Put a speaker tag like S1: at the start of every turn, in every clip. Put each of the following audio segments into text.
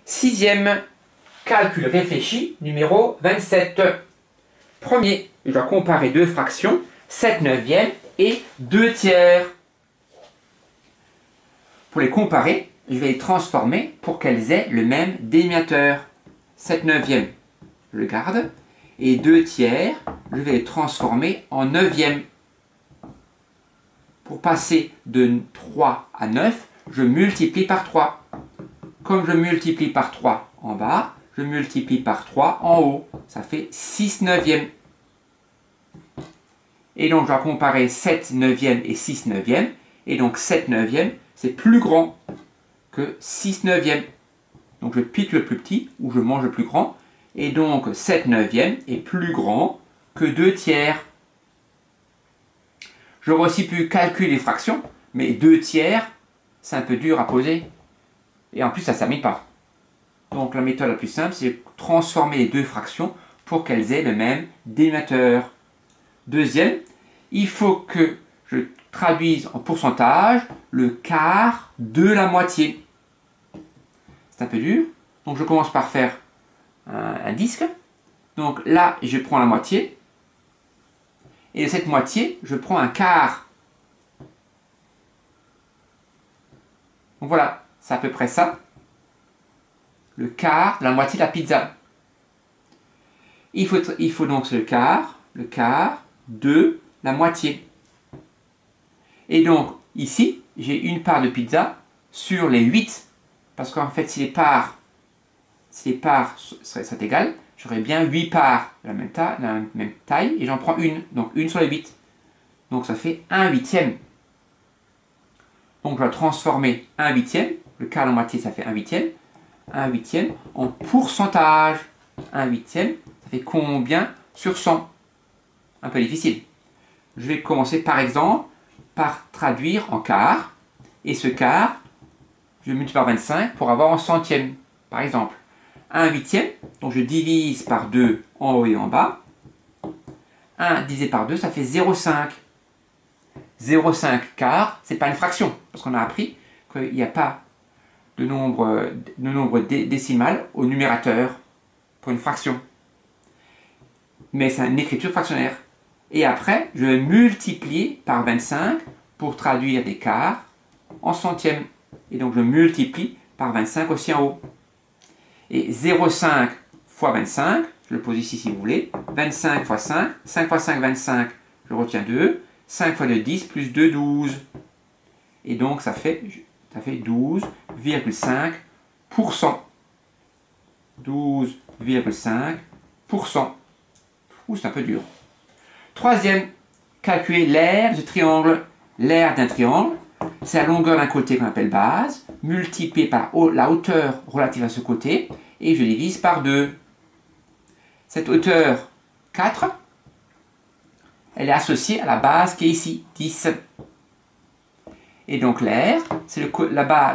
S1: Sixième calcul réfléchi, numéro 27. Premier, je dois comparer deux fractions, 7 neuvièmes et 2 tiers. Pour les comparer, je vais les transformer pour qu'elles aient le même dénominateur. 7 neuvièmes, je le garde. Et 2 tiers, je vais les transformer en neuvièmes. Pour passer de 3 à 9, je multiplie par 3. Comme je multiplie par 3 en bas, je multiplie par 3 en haut. Ça fait 6 neuvièmes. Et donc, je dois comparer 7 neuvièmes et 6 neuvièmes. Et donc, 7 neuvièmes, c'est plus grand que 6 neuvièmes. Donc, je pique le plus petit ou je mange le plus grand. Et donc, 7 neuvièmes est plus grand que 2 tiers. J'aurais aussi pu calculer les fractions, mais 2 tiers, c'est un peu dur à poser. Et en plus, ça ne s'amène pas. Donc, la méthode la plus simple, c'est de transformer les deux fractions pour qu'elles aient le même dénominateur. Deuxième, il faut que je traduise en pourcentage le quart de la moitié. C'est un peu dur. Donc, je commence par faire un disque. Donc là, je prends la moitié. Et de cette moitié, je prends un quart. Donc voilà, c'est à peu près ça. Le quart de la moitié de la pizza. Il faut donc le quart de la moitié. Et donc, ici, j'ai une part de pizza sur les 8. Parce qu'en fait, si les parts seraient égales, j'aurais bien 8 parts de la même taille, et j'en prends une. Donc, une sur les 8. Donc, ça fait 1 huitième. Donc, je dois transformer 1 huitième. Le quart de la moitié, ça fait 1 huitième. 1 huitième en pourcentage. 1 huitième, ça fait combien sur 100? Un peu difficile. Je vais commencer par exemple par traduire en quart. Et ce quart, je multiplie par 25 pour avoir en centième. Par exemple, 1 huitième, donc je divise par 2 en haut et en bas. 1 divisé par 2, ça fait 0,5. 0,5 quart, ce n'est pas une fraction. Parce qu'on a appris qu'il n'y a pas de nombre décimal au numérateur pour une fraction. Mais c'est une écriture fractionnaire. Et après, je vais multiplier par 25 pour traduire des quarts en centièmes. Et donc, je multiplie par 25 aussi en haut. Et 0,5 fois 25, je le pose ici si vous voulez. 25 fois 5, 5 fois 5, 25, je retiens 2. 5 fois 2, 10, plus 2, 12. Et donc, ça fait 12,5%. 12,5%. Ouh, c'est un peu dur. Troisième, calculer l'aire du triangle. L'aire d'un triangle, c'est la longueur d'un côté qu'on appelle base, multiplié par la hauteur relative à ce côté, et je divise par 2. Cette hauteur 4, elle est associée à la base qui est ici, 10. Et donc l'aire, c'est le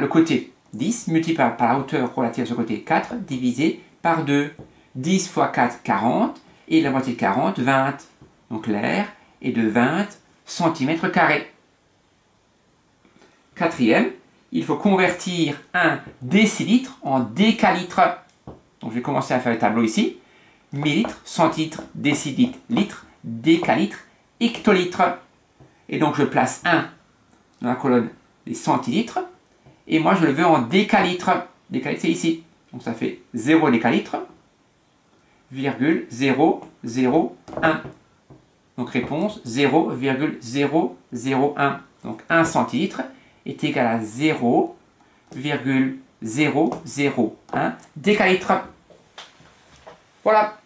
S1: côté 10, multiplié par la hauteur relative à ce côté 4, divisé par 2. 10 fois 4, 40, et la moitié de 40, 20. Donc l'aire est de 20 cm². Quatrième, il faut convertir un décilitre en décalitre. Donc je vais commencer à faire le tableau ici. Millilitre, centilitre, décilitre, litre, décalitre, hectolitre. Et donc je place 1 dans la colonne des centilitres. Et moi je le veux en décalitre. Décalitre c'est ici. Donc ça fait 0 décalitre, 0,001. Donc réponse 0,001. Donc 1 centilitre est égal à 0,001 décalitre. Voilà.